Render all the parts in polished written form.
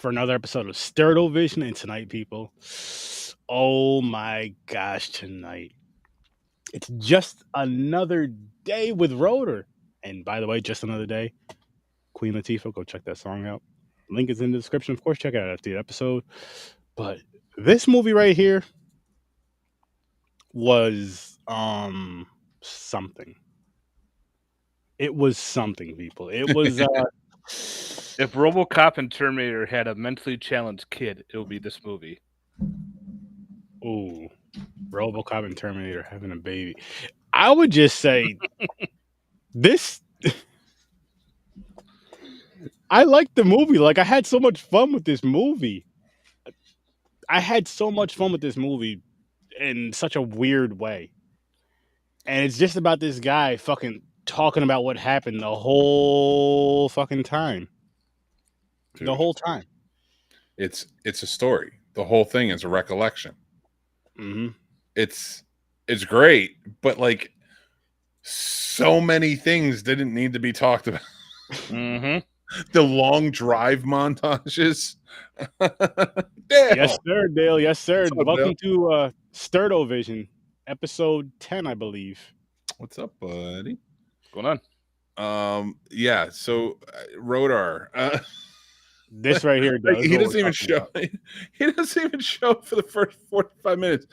for another episode of Sturd Vision, and tonight, people, oh my gosh, tonight, it's just another day with R.O.T.O.R. And by the way, just another day, Queen Latifah, go check that song out. Link is in the description. Of course, check it out after the episode. But this movie right here was something. It was something, people. It was If RoboCop and Terminator had a mentally challenged kid, it would be this movie. ooh, RoboCop and Terminator having a baby. I would just say this. I liked the movie. Like, I had so much fun with this movie. I had so much fun with this movie in such a weird way. And it's just about this guy fucking talking about what happened the whole fucking time. Dude, The whole time. it's a story. The whole thing is a recollection. Mm-hmm. It's great, but like so many things didn't need to be talked about. Mm-hmm. The long drive montages. Yes, sir, Dale. Yes, sir. What's up, Welcome to Sturd Vision, episode 10, I believe. What's up, buddy? What's going on? Yeah. So R.O.T.O.R. This right here, Dale. He doesn't even show. He doesn't even show for the first 45 minutes.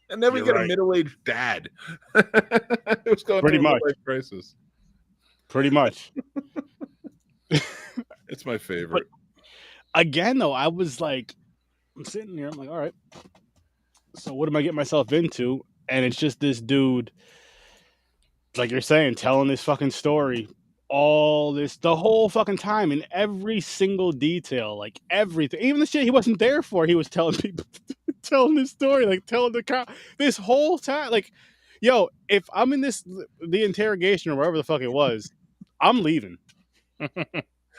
And then we get a middle-aged dad. It was going Pretty through a much. life crisis. Pretty much. It's my favorite. But again, though, I was like, I'm sitting here. I'm like, all right. So what am I getting myself into? And it's just this dude, like you're saying, telling this fucking story. The whole fucking time, in every single detail, like everything, even the shit he wasn't there for, he was telling people, telling this story, like telling the cop this whole time. Like, yo, if I'm in the interrogation or wherever the fuck it was, I'm leaving.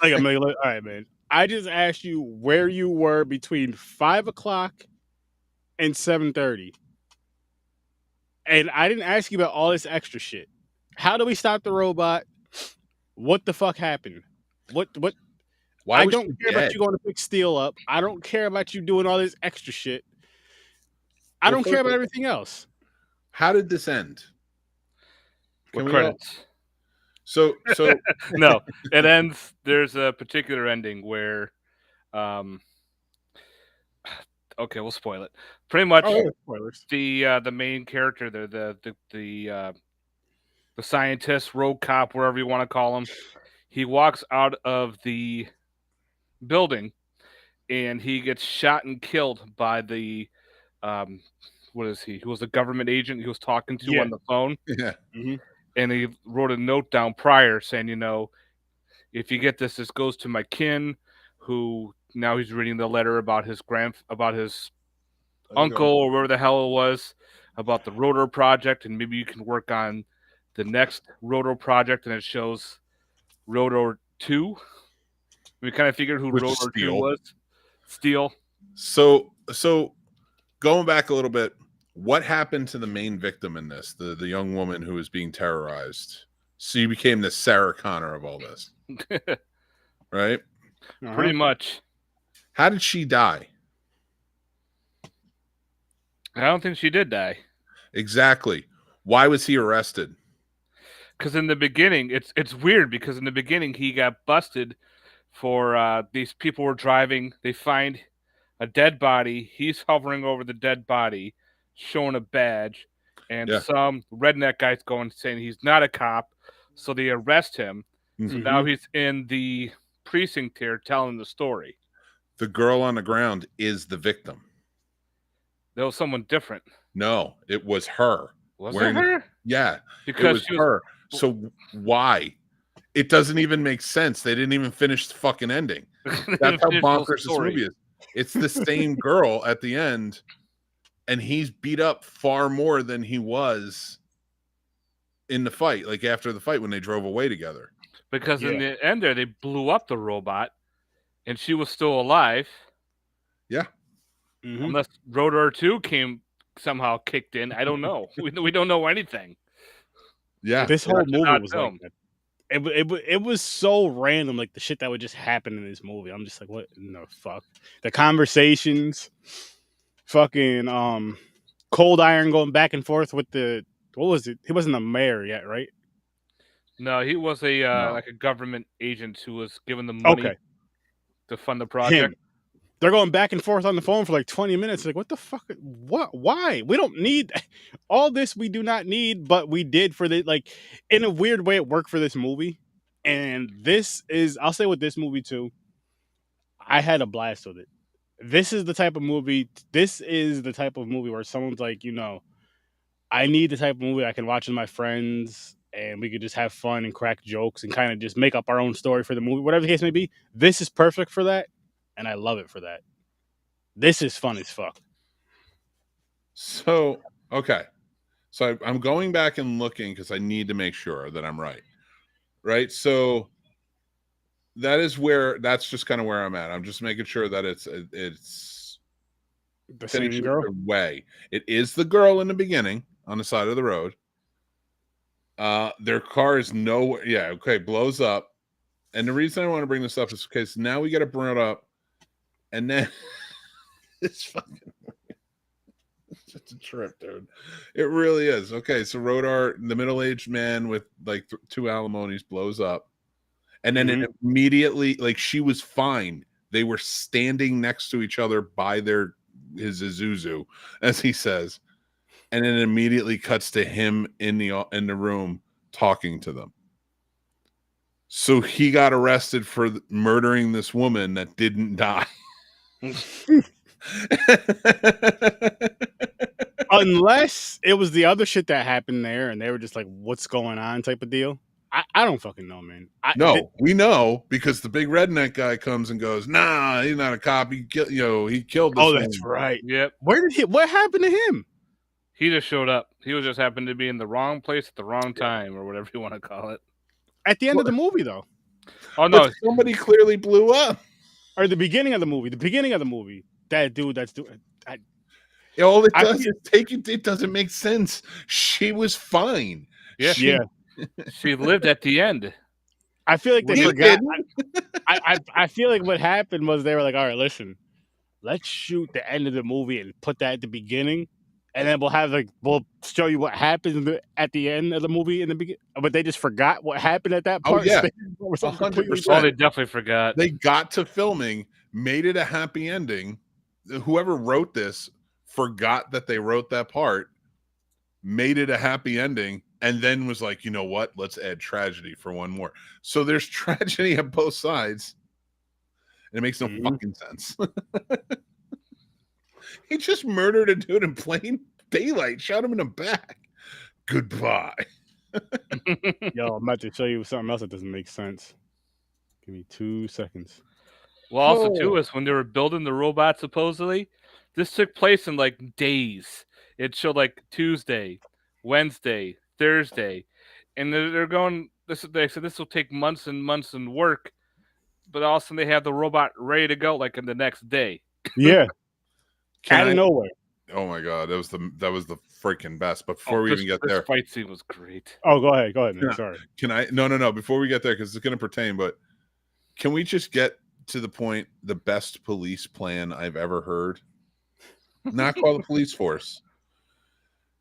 Like, I'm like, all right, man. I just asked you where you were between 5 o'clock and 7:30, and I didn't ask you about all this extra shit. How do we stop the robot? What the fuck happened? What? Why I was don't she care about dead? you going to pick steel up. I don't care about you doing all this extra shit. I don't care about everything else. How did this end? With Can we all- credits. So No, it ends. There's a particular ending where, okay, we'll spoil it. Pretty much, Spoilers. the main character, the scientist, rogue cop, whatever you want to call him, he walks out of the building, and he gets shot and killed by the, what is he? He was a government agent he was talking to on the phone. yeah. Mm-hmm. And he wrote a note down prior saying, you know, if you get this goes to my kin, who now he's reading the letter about his uncle or whatever the hell it was, about the R.O.T.O.R project, and maybe you can work on the next R.O.T.O.R project, and it shows R.O.T.O.R 2. We kind of figured who Which is R.O.T.O.R 2 Steel. was. Steel. So going back a little bit, what happened to the main victim in this? The young woman who was being terrorized. She became the Sarah Connor of all this, right? Uh-huh. Pretty much. How did she die? I don't think she did die. Exactly. Why was he arrested? Because in the beginning, it's weird, because in the beginning he got busted for these people were driving. They find a dead body. He's hovering over the dead body, showing a badge, and some redneck guy's saying he's not a cop, so they arrest him. So now he's in the precinct here telling the story. The girl on the ground is the victim. There was someone different. No, it was her. Was it her? Yeah, Because it was her. So why? It doesn't even make sense. They didn't even finish the fucking ending. That's how bonkers this movie is. It's the same girl at the end, and he's beat up far more than he was in the fight, like after the fight when they drove away together. Because in the end there, they blew up the robot, and she was still alive. Yeah. Mm-hmm. Unless R.O.T.O.R 2 somehow kicked in. I don't know. We don't know anything. Yeah. This whole movie was like that. It was so random, like the shit that would just happen in this movie. I'm just like, what in the fuck? The conversations, fucking Cold Iron going back and forth with the what was it? He wasn't the mayor yet, right? No, he was a No. like a government agent who was given the money Okay, to fund the project. him. They're going back and forth on the phone for like 20 minutes. Like, what the fuck? What? Why? We don't need all this. We do not need, but we did for the like. In a weird way, it worked for this movie. And this is, I'll say with this movie too, I had a blast with it. This is the type of movie. This is the type of movie where someone's like, I need the type of movie I can watch with my friends, and we could just have fun and crack jokes and kind of just make up our own story for the movie, whatever the case may be. This is perfect for that, and I love it for that. This is fun as fuck. So, okay. So I'm going back and looking because I need to make sure that I'm right. Right? So that's just kind of where I'm at. I'm just making sure that it's The same finishes girl. their way. It is the girl in the beginning on the side of the road. Their car is nowhere. Yeah, okay, blows up. And the reason I want to bring this up is because now we got to bring it up, and then it's fucking. It's just a trip, dude. It really is. Okay, so R.O.T.O.R, the middle-aged man with like 2 alimonies, blows up, and then it immediately, like, she was fine. They were standing next to each other by his Isuzu, as he says, and then it immediately cuts to him in the room talking to them. So he got arrested for murdering this woman that didn't die. Unless it was the other shit that happened there, and they were just like, "What's going on?" type of deal. I don't fucking know, man. We know because the big redneck guy comes and goes, "Nah, he's not a cop. He killed this Oh, woman." that's right. Yep. What happened to him? He just showed up. He was just happened to be in the wrong place at the wrong time, or whatever you want to call it. At the end of the movie, though. Oh no, But somebody clearly blew up. Or the beginning of the movie. The beginning of the movie. That dude that's doing. All it does is take it. It doesn't make sense. She was fine. Yeah. She lived at the end. I feel like they forgot. I feel like what happened was they were like, all right, listen, let's shoot the end of the movie and put that at the beginning, and then we'll show you what happens at the end of the movie in the beginning. But they just forgot what happened at that part. Oh yeah, 100%. Oh, they definitely forgot. They got to filming, made it a happy ending. Whoever wrote this forgot that they wrote that part, made it a happy ending, and then was like, you know what? Let's add tragedy for one more. So there's tragedy on both sides. And it makes no fucking sense. He just murdered a dude in plain daylight, shot him in the back. Goodbye. Yo, I'm about to show you something else that doesn't make sense. Give me 2 seconds. Well, also too is when they were building the robot, supposedly, this took place in like days. It showed like Tuesday, Wednesday, Thursday, and they're going. They said this will take months and months and work, but all of a sudden they have the robot ready to go like in the next day. Yeah, out of nowhere. Oh my god, that was the freaking best. But before we even get there, this fight scene was great. Oh, go ahead, man. Sorry. Can I? No. Before we get there, because it's going to pertain. But can we just get to the point? The best police plan I've ever heard. Not call the police force.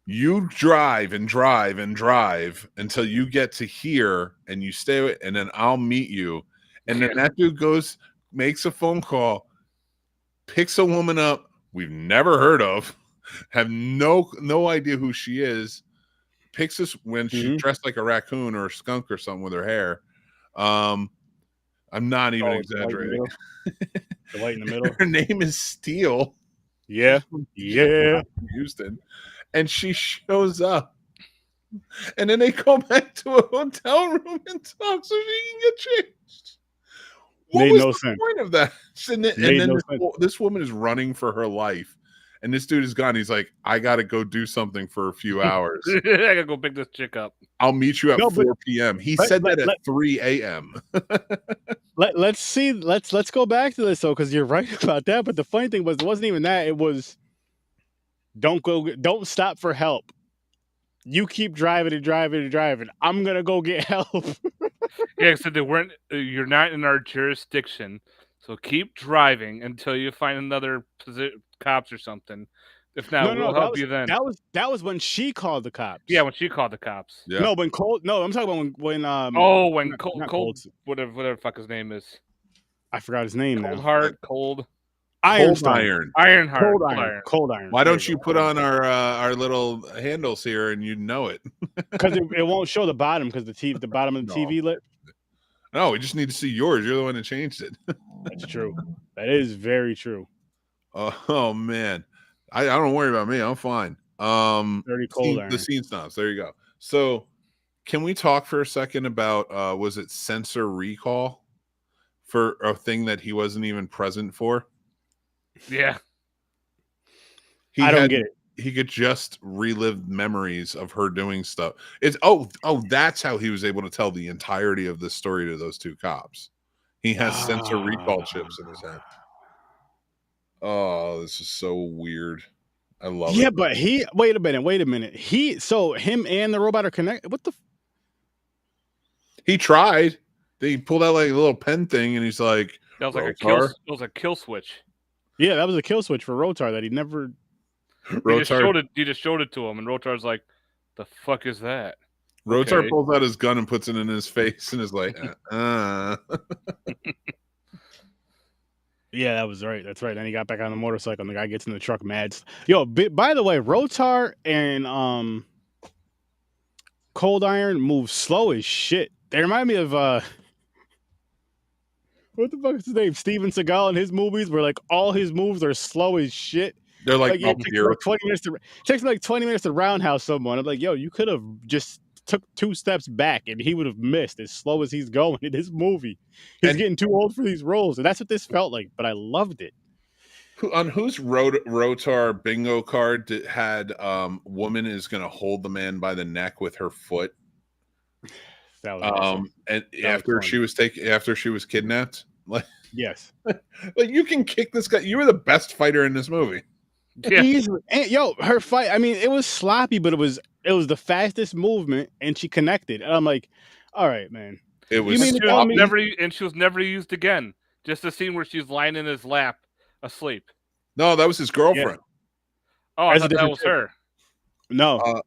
You drive and drive and drive until you get to here, and you stay, and then I'll meet you. And then that dude goes, makes a phone call, picks a woman up we've never heard of, have no idea who she is, picks us when she's dressed like a raccoon or a skunk or something with her hair. I'm not even exaggerating. The light in the middle. Her name is Steele. Yeah. Houston. And she shows up. And then they go back to a hotel room and talk so she can get changed. What Made was no the sense. point of that? And then this woman is running for her life. And this dude is gone. He's like, I got to go do something for a few hours. I got to go pick this chick up. I'll meet you at 4 p.m. He said that at 3 a.m. Let's go back to this, though, because you're right about that. But the funny thing was, it wasn't even that. It was, don't stop for help. You keep driving and driving and driving. I'm going to go get help. Yeah, so they weren't. You're not in our jurisdiction, so keep driving until you find another cops or something. If not, No, we'll help you then. that was when she called the cops. Yeah, when she called the cops. Yeah. No, when Cold. No, I'm talking about when when not cold, whatever the fuck his name is. I forgot his name now. Cold Iron. Ironheart. Cold Iron. Why don't you put on our little handles here and you know it? Because it won't show the bottom because the bottom of the TV lit. No, we just need to see yours. You're the one that changed it. That's true. That is very true. Oh man, I don't worry about me. I'm fine. Dirty Cold Iron. The scene stops. There you go. So, can we talk for a second about was it sensor recall for a thing that he wasn't even present for? Yeah, I don't get it. He could just relive memories of her doing stuff. It's that's how he was able to tell the entirety of this story to those two cops. He has sensor recall chips in his head. Oh, this is so weird. I love it. Yeah, but wait a minute. Him and the robot are connected. What the? He tried. He pulled out like a little pen thing, and he's like, that was like a kill switch. Yeah, that was a kill switch for R.O.T.O.R that he never. He just showed it to him, and R.O.T.O.R's like, "The fuck is that?" R.O.T.O.R pulls out his gun and puts it in his face, and is like, Yeah, that was right. That's right. Then he got back on the motorcycle, and the guy gets in the truck mad. Yo, by the way, R.O.T.O.R and Cold Iron move slow as shit. They remind me of what the fuck is his name? Steven Seagal in his movies, where like all his moves are slow as shit. They're like it takes me like 20 minutes to roundhouse someone. I'm like, yo, you could have just took 2 steps back and he would have missed as slow as he's going in this movie. He's getting too old for these roles, and that's what this felt like. But I loved it. On whose R.O.T.O.R bingo card had woman is gonna hold the man by the neck with her foot? That was awesome. And after she was kidnapped, like yes, like you can kick this guy. You were the best fighter in this movie. Yeah. Easily. And, yo, her fight. I mean, it was sloppy, but it was the fastest movement, and she connected. And I'm like, all right, man. It was. She was never used again. Just the scene where she's lying in his lap, asleep. No, that was his girlfriend. Yeah. Oh, I thought that was her. No.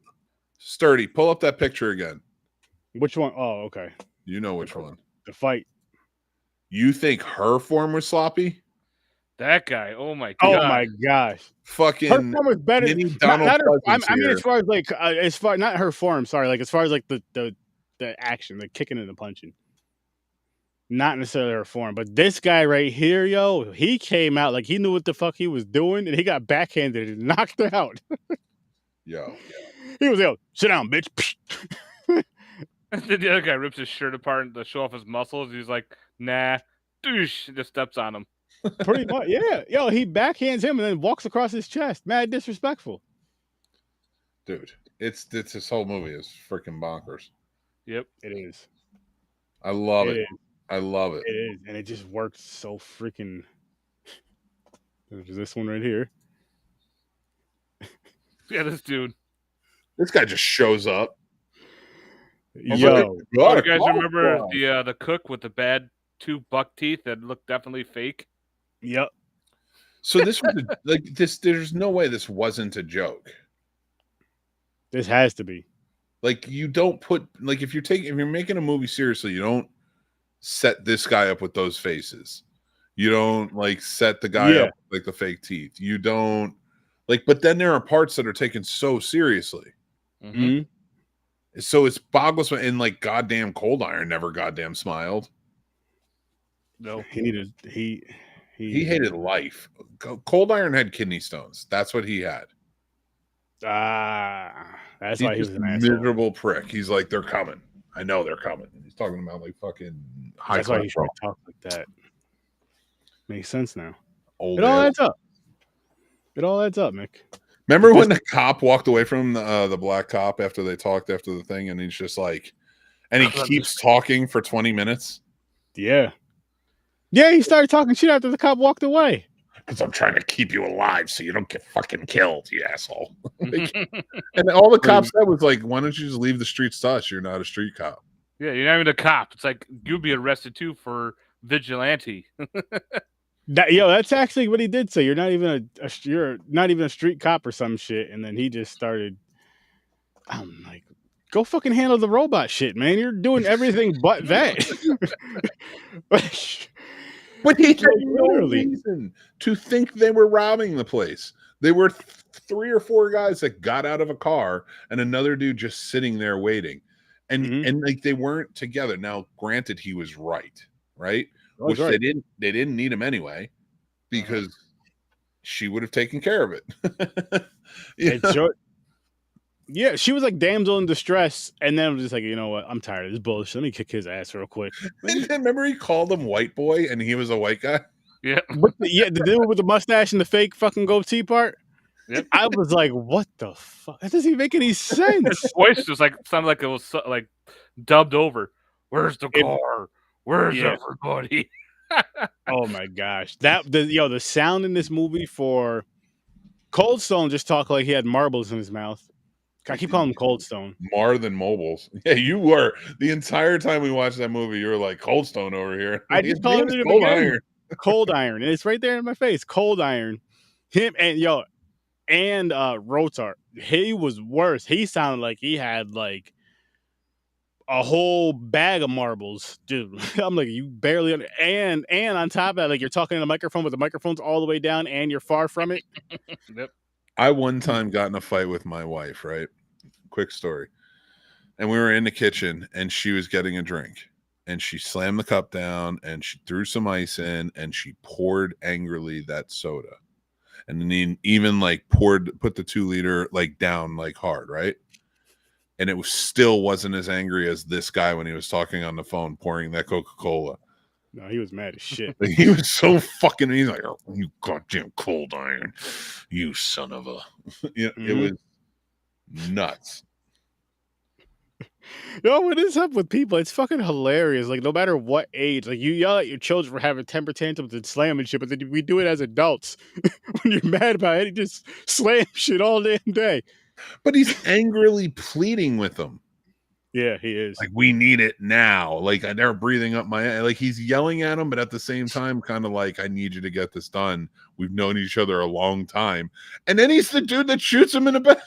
Sturdy, pull up that picture again. Which one? Oh, okay. You know which one. The fight. You think her form was sloppy? That guy. Oh my god. Oh my gosh. Fucking. Her form was better. I mean, as far as like, not her form. Sorry, like as far as like the action, the kicking and the punching. Not necessarily her form, but this guy right here, yo, he came out like he knew what the fuck he was doing, and he got backhanded and knocked her out. Yo. He was like, sit down, bitch. And then the other guy rips his shirt apart to show off his muscles. He's like, nah, douche, just steps on him. Pretty much, yeah. Yo, he backhands him and then walks across his chest. Mad disrespectful. Dude, it's this whole movie is freaking bonkers. Yep, it is. I love it. I love it. It is, and it just works so freaking. There's this one right here. Yeah, this dude. This guy just shows up. Yo, you guys remember the cook with the bad 2 buck teeth that looked definitely fake? Yep. So this was like this. There's no way this wasn't a joke. This has to be. Like you don't put like if you're making a movie seriously, you don't set this guy up with those faces. You don't like set the guy up with, like the fake teeth. You don't like. But then there are parts that are taken so seriously. Mm-hmm. So it's boggles, and like goddamn Cold Iron never goddamn smiled. No, he hated life. Cold Iron had kidney stones. That's what he had. That's why he was an miserable prick. He's like, they're coming. I know they're coming. He's talking about like fucking high. That's why he should talk like that. Makes sense now. It all adds up. It all adds up, Mick. Remember when the cop walked away from the black cop after they talked after the thing, and he's just like, and he keeps talking for 20 minutes? Yeah. Yeah, he started talking shit after the cop walked away. Because I'm trying to keep you alive so you don't get fucking killed, you asshole. Like, and all the cop said was like, why don't you just leave the streets to us? You're not a street cop. Yeah, you're not even a cop. It's like you'd be arrested too for vigilante. That's actually what he did say. You're not even you're not even a street cop or some shit. And then he just started. I'm like, go fucking handle the robot shit, man. You're doing everything but that. But he had no literally reason to think they were robbing the place. They were 3 or 4 guys that got out of a car and another dude just sitting there waiting. And like they weren't together. Now, granted, he was right? Which right. they didn't need him anyway, because she would have taken care of it. Yeah, she was like damsel in distress, and then I was just like, you know what? I'm tired of this bullshit. Let me kick his ass real quick. And then remember he called him white boy, and he was a white guy. Yeah, the dude with the mustache and the fake fucking goatee part. Yep. I was like, what the fuck? That doesn't even make any sense. His voice just like sounded like it was like dubbed over. Where's the car? Where's everybody? Oh my gosh, the sound in this movie for Cold Stone just talked like he had marbles in his mouth. I keep calling him Cold Stone. More than mobiles. Yeah, you were. The entire time we watched that movie, you were like, Cold Stone over here. I just called him Cold Iron. Cold Iron. And it's right there in my face. Cold Iron. Him and R.O.T.O.R. He was worse. He sounded like he had like a whole bag of marbles. Dude, I'm like, you barely and on top of that, like you're talking in a microphone with the microphone's all the way down and you're far from it. Yep. I one time got in a fight with my wife, right? Quick story. And we were in the kitchen and she was getting a drink and she slammed the cup down and she threw some ice in and she poured angrily that soda. And then even like put the 2-liter like down like hard, right? And it still wasn't as angry as this guy when he was talking on the phone pouring that Coca-Cola. No, he was mad as shit. Like, he was so fucking. He's like, oh, "You goddamn Cold Iron, you son of a." It was nuts. What is up with people? It's fucking hilarious. Like, no matter what age, like you yell at your children for having temper tantrums and slamming shit, but then we do it as adults. When you're mad about it, you just slam shit all damn day. But he's angrily pleading with them. Yeah, he is. Like, we need it now. Like, they're breathing up my, like, he's yelling at him, but at the same time, kind of like, I need you to get this done. We've known each other a long time. And then he's the dude that shoots him in the back.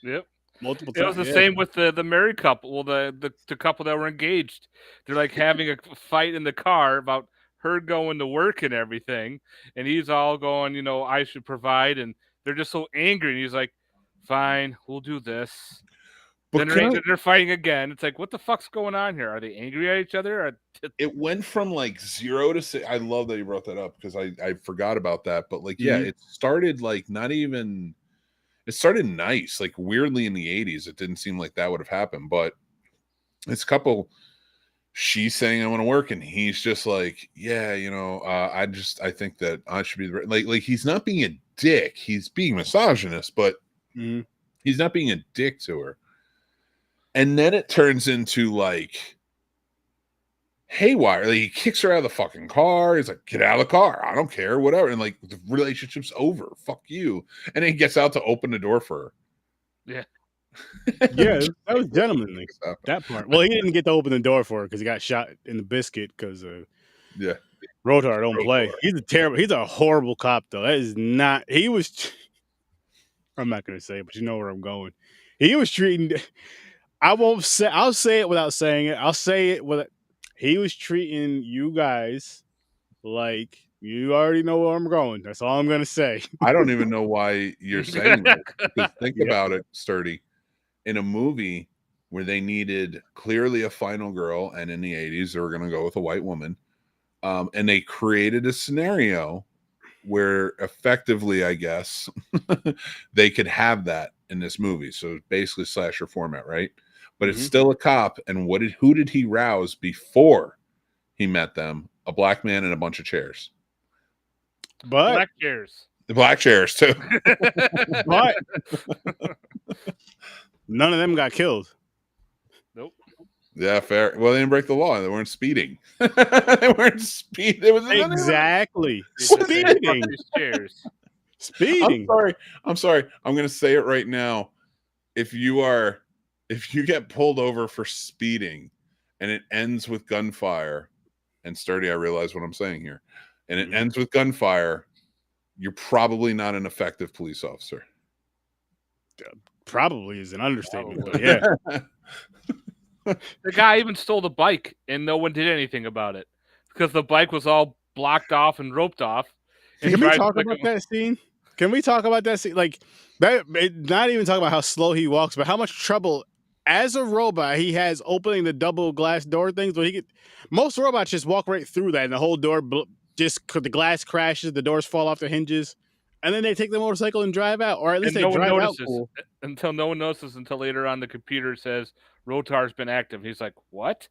Yep. Multiple times. It was the same with the married couple. Well, the couple that were engaged. They're like having a fight in the car about her going to work and everything. And he's all going, I should provide. And they're just so angry. And he's like, fine, we'll do this. Then they're fighting again. It's like, what the fuck's going on here? Are they angry at each other? It went from like 0 to 6. I love that you brought that up because I forgot about that. But like, yeah, it started like not even. It started nice, like weirdly in the 80s. It didn't seem like that would have happened, but it's a couple. She's saying I want to work, and he's just like, yeah, I think that I should be like he's not being a dick. He's being misogynist, but he's not being a dick to her. And then it turns into like haywire. Like, he kicks her out of the fucking car. He's like, get out of the car. I don't care, whatever. And like, the relationship's over. Fuck you. And then he gets out to open the door for her. Yeah. Yeah, that was gentlemanly. That part. Well, he didn't get to open the door for her because he got shot in the biscuit because R.O.T.O.R don't play. He's a horrible cop though. That is not. He was. I'm not gonna say it, but you know where I'm going. He was treating. I'll say it without saying it. I'll say it with. He was treating you guys like you already know where I'm going. That's all I'm gonna say. I don't even know why you're saying that. Because think about it, Sturdy. In a movie where they needed clearly a final girl, and in the 80s they were going to go with a white woman, and they created a scenario where effectively, I guess, they could have that in this movie. So basically slasher format, right? But it's still a cop. And who did he rouse before he met them? A black man and a bunch of chairs. But black chairs. The black chairs too. But none of them got killed. Nope. Yeah, fair. Well, they didn't break the law. They weren't speeding. They weren't speeding. It was exactly speeding. Chairs. Speeding. I'm sorry. I'm going to say it right now. If you get pulled over for speeding and it ends with gunfire, and Sturdy, I realize what I'm saying here, and it Mhm. ends with gunfire, you're probably not an effective police officer. Probably is an understatement, but Probably. yeah. The guy even stole the bike, and no one did anything about it because the bike was all blocked off and roped off. And Can we tried to talk pick about him- that scene? Can we talk about that scene? Like that, not even talking about how slow he walks, but how much trouble as a robot he has opening the double glass door things. Where he could, most robots just walk right through that, and the whole door the glass crashes, the doors fall off the hinges, and then they take the motorcycle and drive out, or at least and they no one drive out. notices Cool. until no one notices until later on the computer says R.O.T.O.R has been active. He's like, what?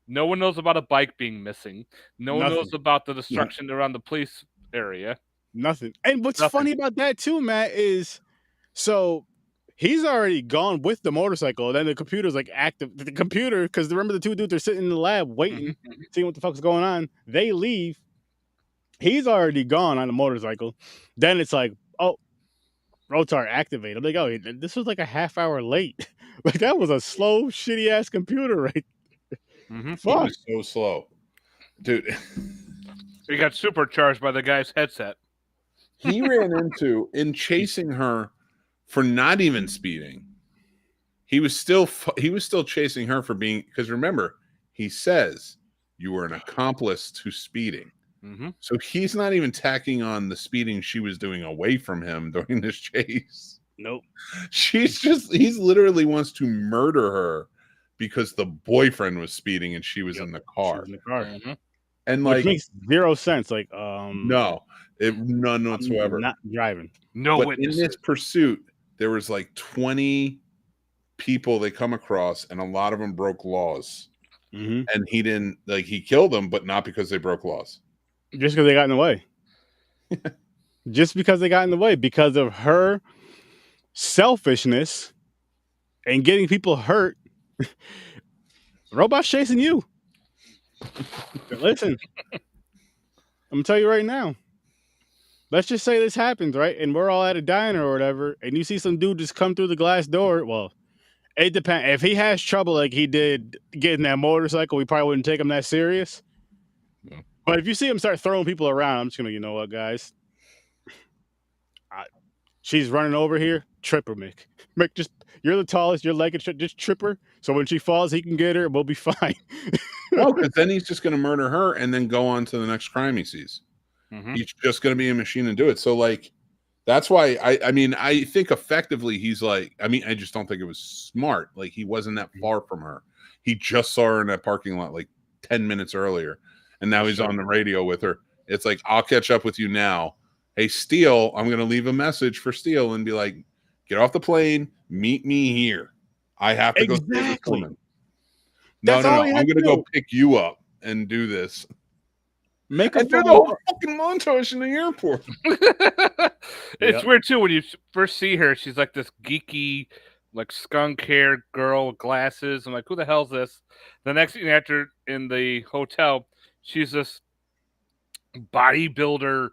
No one knows about a bike being missing. No one knows Nothing. about the destruction around the police area. Nothing. And what's Nothing. funny about that too, Matt, is so he's already gone with the motorcycle. Then the computer's like active. The computer, because remember the two dudes are sitting in the lab waiting, seeing what the fuck's going on. They leave. He's already gone on the motorcycle. Then it's like, oh, R.O.T.O.R activate. I'm like, oh, this was like a half hour late. Like that was a slow, shitty ass computer, right? It Fuck. was so slow, dude. He got supercharged by the guy's headset. He ran into in chasing her for not even speeding. He was still chasing her for being, because remember, he says you were an accomplice to speeding. So he's not even tacking on the speeding she was doing away from him during this chase. Nope. He's literally wants to murder her because the boyfriend was speeding and she was in the car. In the car. And Which like makes zero sense. Like, none whatsoever. Not driving. No but witnesses. in this pursuit, there was like 20 people they come across, and a lot of them broke laws. And he didn't, like, he killed them, but not because they broke laws. Just because they got in the way. Just because they got in the way, because of her selfishness and getting people hurt. Robots chasing you. Listen, I'm gonna tell you right now. Let's just say this happens, right? And we're all at a diner or whatever, and you see some dude just come through the glass door. Well, it depends. If he has trouble like he did getting that motorcycle, we probably wouldn't take him that serious. No. But if you see him start throwing people around, I'm just gonna, you know what, guys? She's running over here. Trip her, Mick. Mick, just, you're the tallest. You're like it. Just trip her. So when she falls, he can get her. We'll be fine. No, because then he's just going to murder her and then go on to the next crime he sees. He's just going to be a machine and do it. So, like, that's why I mean, I think effectively he's like, I mean, I just don't think it was smart. Like, he wasn't that far from her. He just saw her in that parking lot like 10 minutes earlier. And now he's on the radio with her. It's like, I'll catch up with you now. Hey, Steele, I'm going to leave a message for Steele and be like, get off the plane, meet me here. I have to go save this woman. No, I'm going to go pick you up and do this. Make a do the whole fucking montage in the airport. It's weird too when you first see her. She's like this geeky, like skunk hair girl with glasses. I'm like, who the hell's this? The next thing after in the hotel, she's this bodybuilder,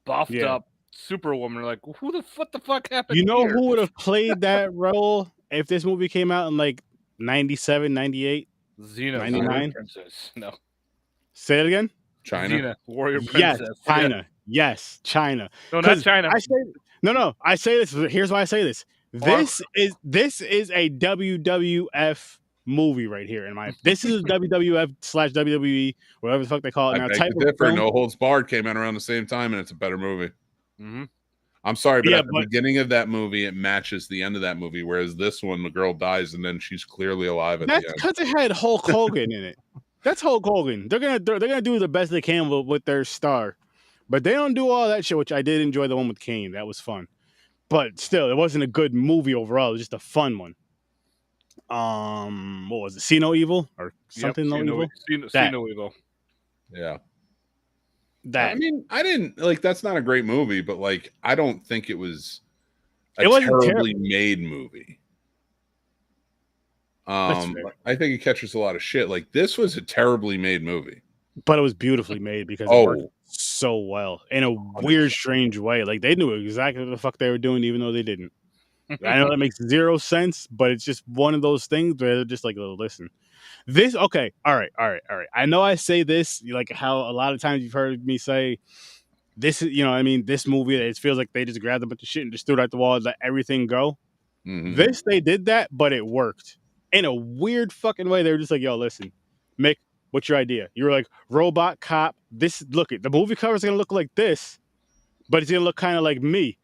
buffed up superwoman. Like, what the fuck happened? You know here? who would have played that role if this movie came out in like 97, 98? Xena, 99? Princess. No. Say it again. China. Xena, warrior princess. Yes, China. Yeah. Yes, China. No, not China. I say this. Here's why I say this. This is a WWF movie right here. This is WWF/WWE, whatever the fuck they call it now. Type of different. No Holds Barred came out around the same time, and it's a better movie. I'm sorry, but at the beginning of that movie, it matches the end of that movie. Whereas this one, the girl dies, and then she's clearly alive at the end. That's because it had Hulk Hogan in it. That's Hulk Hogan. They're gonna do the best they can with their star, but they don't do all that shit. Which I did enjoy the one with Kane. That was fun, but still, it wasn't a good movie overall. It was just a fun one. What was it? See No Evil or something? No Evil. See No Evil. Yeah. That. I mean, I didn't like. That's not a great movie, but like, I don't think it was a terribly made movie. I think it catches a lot of shit. Like, this was a terribly made movie, but it was beautifully made because it worked so well in a weird, strange way. Like, they knew exactly what the fuck they were doing, even though they didn't. I know that makes zero sense, but it's just one of those things where they're just like, oh, listen, This okay. All right. I know I say this like how a lot of times you've heard me say this is, you know what I mean, this movie, it feels like they just grabbed a bunch of shit and just threw it at the wall and let everything go. Mhm. This, they did that, but it worked in a weird fucking way. They were just like, yo, listen, Mick, what's your idea? You were like, robot cop. This, look, the movie cover is going to look like this, but it's going to look kind of like me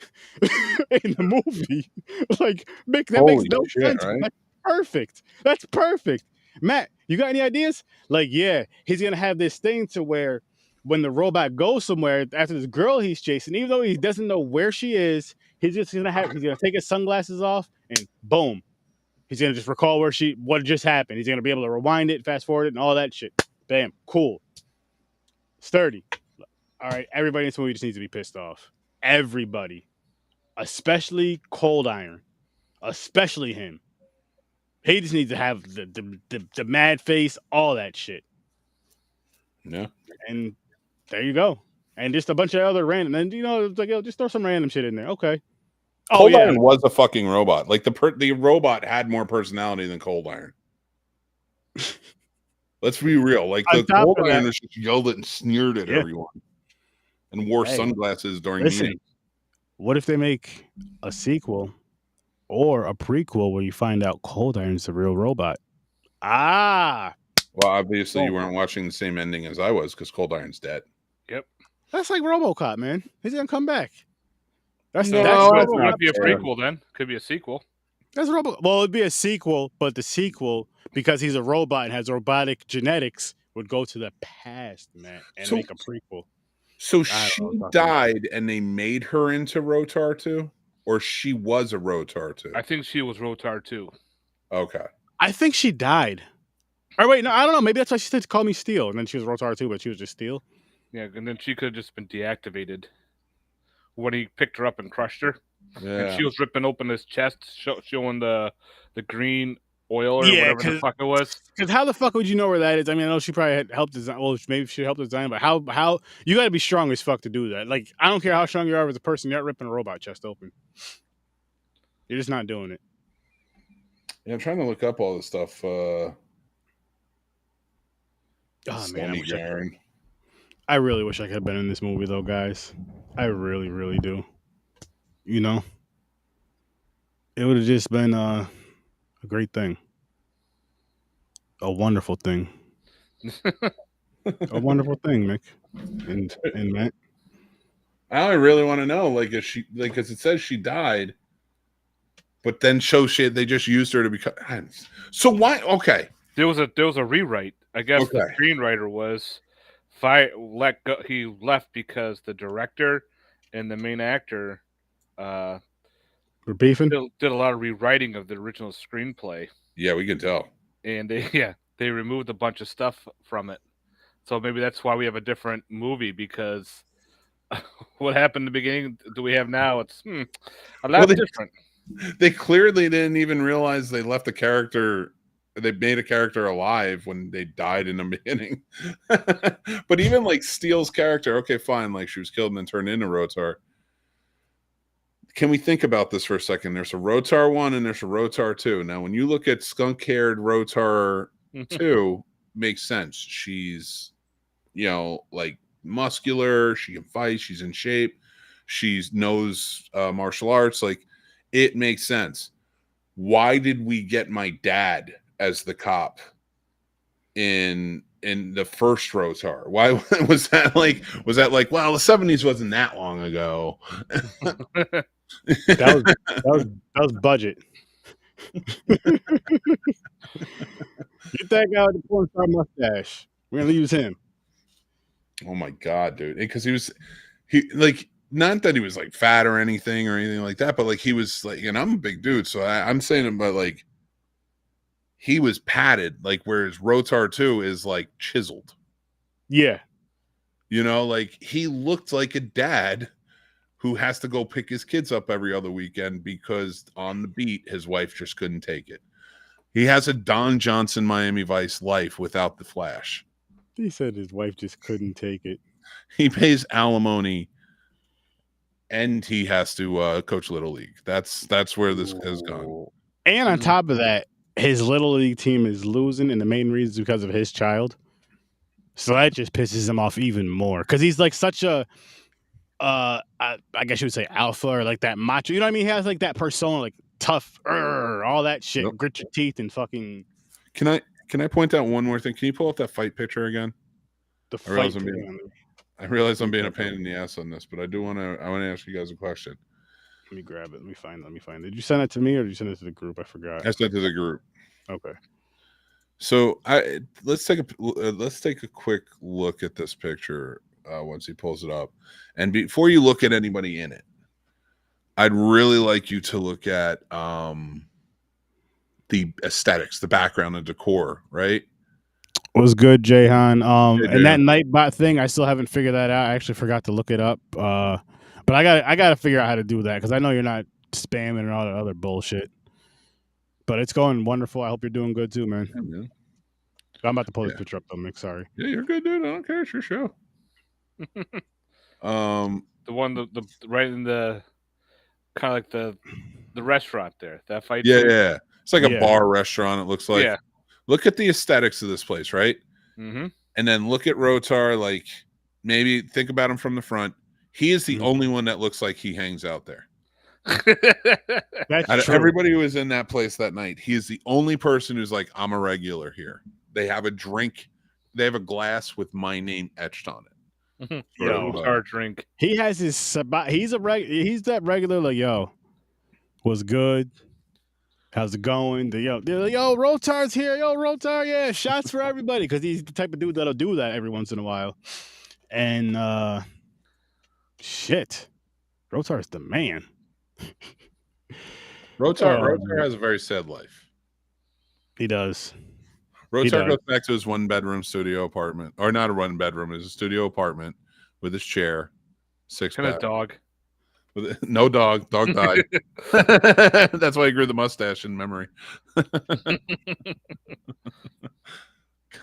in the movie. Like, Mick, that makes Holy no shit, sense. right? That's perfect. That's perfect. Matt, you got any ideas? Like, yeah, he's going to have this thing to where when the robot goes somewhere after this girl he's chasing, even though he doesn't know where she is, he's gonna take his sunglasses off and boom, he's gonna just recall what just happened. He's gonna be able to rewind it, fast forward it, and all that shit. Bam, cool, sturdy. All right, everybody in this movie just needs to be pissed off. Everybody, especially Cold Iron, especially him. He just needs to have the mad face, all that shit. Yeah. And there you go. And just a bunch of other random, and it's like, yo, just throw some random shit in there. Okay. Oh, Cold yeah. Iron was a fucking robot. Like the robot had more personality than Cold Iron. Let's be real. Like the Cold Iron just yelled it and sneered at everyone, and wore sunglasses during meetings. What if they make a sequel or a prequel where you find out Cold Iron's the real robot? Ah. Well, obviously you weren't watching the same ending as I was because Cold Iron's dead. Yep. That's like RoboCop, man. He's gonna come back. That's not be a prequel then. Could be a sequel. That's Well, it'd be a sequel, but the sequel, because he's a robot and has robotic genetics, would go to the past, man, and make a prequel. So she died and they made her into R.O.T.O.R 2? Or she was a R.O.T.O.R 2? I think she was R.O.T.O.R 2. Okay. I think she died. Or wait, no, I don't know. Maybe that's why she said to call me Steel, and then she was R.O.T.O.R 2, but she was just Steel. Yeah, and then she could have just been deactivated when he picked her up and crushed her. Yeah. And she was ripping open his chest, showing the green oil or whatever the fuck it was. Because how the fuck would you know where that is? I mean, I know she probably had helped design. Well, maybe she helped design, but how you got to be strong as fuck to do that. Like, I don't care how strong you are as a person, you're not ripping a robot chest open. You're just not doing it. Yeah, I'm trying to look up all this stuff. Oh man, I really wish I could have been in this movie though, guys. I really, really do. You know, it would have just been a great thing, a wonderful thing, a wonderful thing, Mick and Matt. I really want to know, like, is she like? Because it says she died, but then they just used her to become. So why? Okay, there was a rewrite. I guess the screenwriter was he left because the director and the main actor were beefing. Did a lot of rewriting of the original screenplay. Yeah, we can tell. And they removed a bunch of stuff from it. So maybe that's why we have a different movie, because what happened in the beginning do we have now? It's a lot different. They clearly didn't even realize they left the character. They made a character alive when they died in the beginning. But even like Steele's character, okay, fine, like she was killed and then turned into R.O.T.O.R. Can we think about this for a second? There's a R.O.T.O.R 1 and there's a R.O.T.O.R 2. Now, when you look at skunk-haired R.O.T.O.R 2, makes sense. She's, like muscular. She can fight. She's in shape. She knows martial arts. Like, it makes sense. Why did we get my dad as the cop in the first R.O.T.O.R? Why was that like? Well, the 70s wasn't that long ago. That was budget. Get that guy with the porn star mustache. We're gonna use him. Oh my god, dude! Because he not that he was like fat or anything like that, but like he was like, and I'm a big dude, so I'm saying about like he was padded, like whereas R.O.T.O.R 2 is like chiseled. Yeah, like he looked like a dad who has to go pick his kids up every other weekend because on the beat his wife just couldn't take it. He has a Don Johnson Miami Vice life without the Flash. He said his wife just couldn't take it. He pays alimony, and he has to coach Little League. That's where this has gone. And on top of that, his little league team is losing, and the main reason is because of his child. So that just pisses him off even more because he's like such a, I guess you would say alpha or like that macho. You know what I mean? He has like that persona, like tough, all that shit, Nope. grit your teeth and fucking. Can I point out one more thing? Can you pull up that fight picture again? The I realize, fight. I realize I'm being a pain in the ass on this, but I want to ask you guys a question. Let me grab it. Let me find it. Did you send it to me or did you send it to the group? I forgot. I sent it to the group. Okay. So let's take a quick look at this picture once he pulls it up, and before you look at anybody in it, I'd really like you to look at the aesthetics, the background, and decor. Right? Was good, Jayhan. Hey, and that Nightbot thing, I still haven't figured that out. I actually forgot to look it up. But I got to figure out how to do that because I know you're not spamming and all that other bullshit. But it's going wonderful. I hope you're doing good too, man. Yeah, man. I'm about to pull this picture up, though, Mick. Sorry. Yeah, you're good, dude. I don't care. It's your show. The one the right in the kind of like the restaurant there. That fight. Yeah. It's like a bar restaurant. It looks like. Yeah. Look at the aesthetics of this place, right? Mm-hmm. And then look at R.O.T.O.R. Like maybe think about him from the front. He is the only one that looks like he hangs out there. That's Out of true. everybody who was in that place that night, he is the only person who's like, I'm a regular here. They have a drink. They have a glass with my name etched on it. R.O.T.O.R. drink. He has his. He's that regular. Like, yo, what's good? How's it going? They're like, yo, R.O.T.O.R's here. Yo, R.O.T.O.R, yeah, shots for everybody. Because he's the type of dude that'll do that every once in a while. And shit, R.O.T.O.R's the man. R.O.T.O.R has a very sad life. He does. R.O.T.O.R goes back to his 1-bedroom studio apartment, or not a 1-bedroom, it's a studio apartment with his chair, 6 And a dog. No dog. Dog died. That's why he grew the mustache in memory.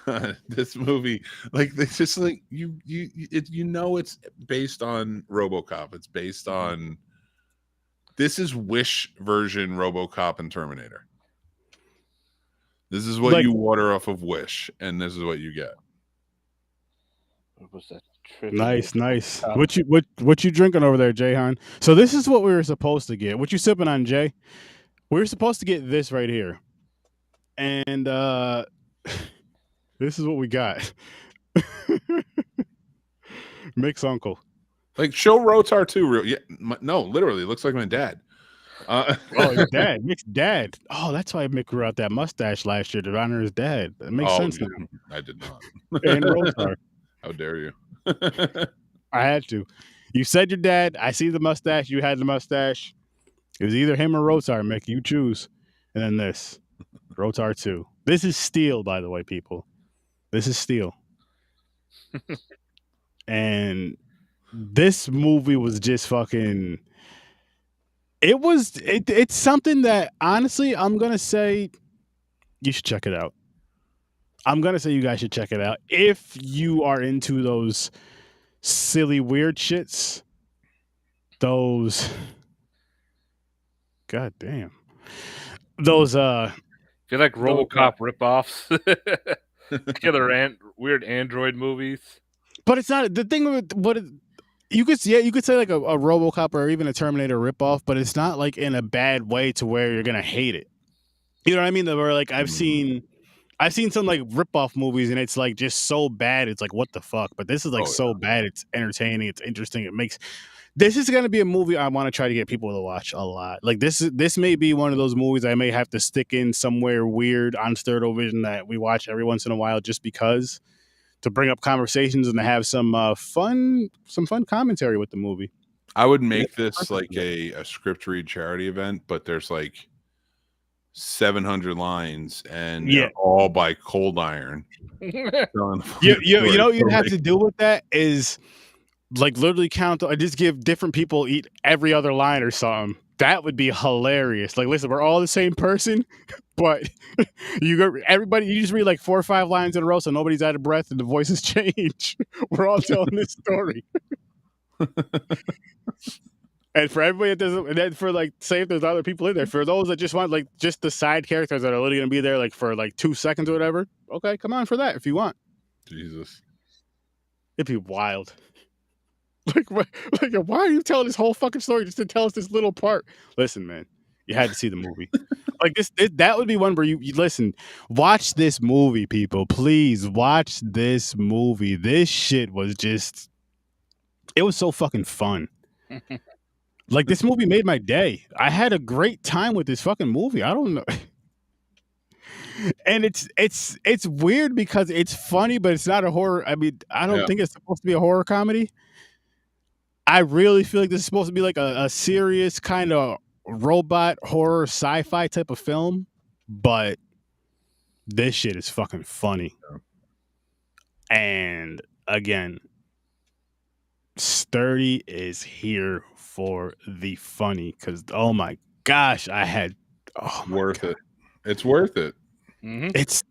God, this movie, like, it's just like it's based on RoboCop. It's based on. This is Wish version RoboCop and Terminator. This is what you water off of Wish, and this is what you get. What was that? Nice. What you drinking over there, Jayhan? So this is what we were supposed to get. What you sipping on, Jay? We were supposed to get this right here, and this is what we got. Mick's uncle. Like, show R.O.T.O.R too. Real, yeah. No, literally, it looks like my dad. Oh, your dad, Mick's dad. Oh, that's why Mick grew out that mustache last year to honor his dad. That makes sense now. I did not. And R.O.T.O.R. How dare you? I had to. You said your dad. I see the mustache. You had the mustache. It was either him or R.O.T.O.R, Mick. You choose. And then this. R.O.T.O.R 2. This is steel, by the way, people. This is steel. And this movie was just fucking... It's something that, honestly, I'm going to say you should check it out. I'm going to say you guys should check it out. If you are into those silly, weird shits, those... God damn. Those, I feel like RoboCop ripoffs. Weird Android movies. But it's not... The thing with... you could say like a RoboCop or even a Terminator ripoff, but it's not like in a bad way to where you're going to hate it. You know what I mean? Where like I've seen some like ripoff movies and it's like just so bad it's like what the fuck. But this is like bad it's entertaining, it's interesting. This is gonna be a movie I want to try to get people to watch a lot. Like this may be one of those movies I may have to stick in somewhere weird on Sturdovision that we watch every once in a while just because to bring up conversations and to have some fun commentary with the movie. I would make this like a script read charity event, but there's like 700 lines and they're all by Cold Iron. You know you'd have to do with that is like literally I just give different people eat every other line or something. That would be hilarious. Like, listen, we're all the same person, but you just read like 4 or 5 lines in a row so nobody's out of breath and the voices change. We're all telling this story. And for everybody that doesn't, and then for like, say if there's other people in there, for those that just want like just the side characters that are literally gonna be there like for like 2 seconds or whatever, okay, come on for that if you want. Jesus. It'd be wild. Like, why are you telling this whole fucking story just to tell us this little part? Listen, man, you had to see the movie. Like that would be one where you listen, watch this movie, people. Please watch this movie. This shit was just, it was so fucking fun. Like, this movie made my day. I had a great time with this fucking movie. I don't know. And it's weird because it's funny, but it's not a horror. I mean, I don't think it's supposed to be a horror comedy. I really feel like this is supposed to be like a serious kind of robot horror sci-fi type of film, but this shit is fucking funny. And again, Sturdy is here for the funny because oh my gosh, worth it. It's worth it. Mm-hmm. It's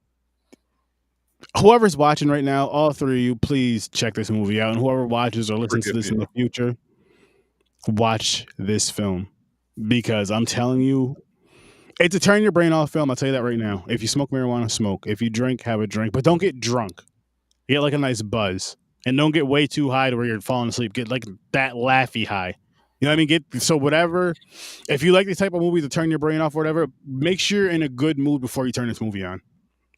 whoever's watching right now, all three of you, please check this movie out. And whoever watches or listens to this in the future, watch this film because I'm telling you, it's a turn your brain off film. I'll tell you that right now. If you smoke marijuana, smoke. If you drink, have a drink, but don't get drunk. Get like a nice buzz. And don't get way too high to where you're falling asleep. Get like that laughy high. You know what I mean? So whatever. If you like this type of movie to turn your brain off or whatever, make sure you're in a good mood before you turn this movie on.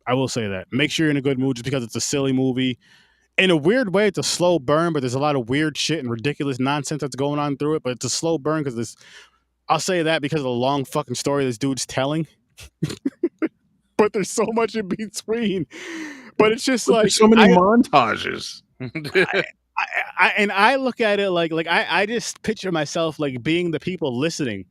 I will say that. Make sure you're in a good mood just because it's a silly movie. In a weird way, it's a slow burn, but there's a lot of weird shit and ridiculous nonsense that's going on through it. But it's a slow burn because this. I'll say that because of the long fucking story this dude's telling. But there's so much in between. But it's just like so many montages. I look at it like I just picture myself like being the people listening.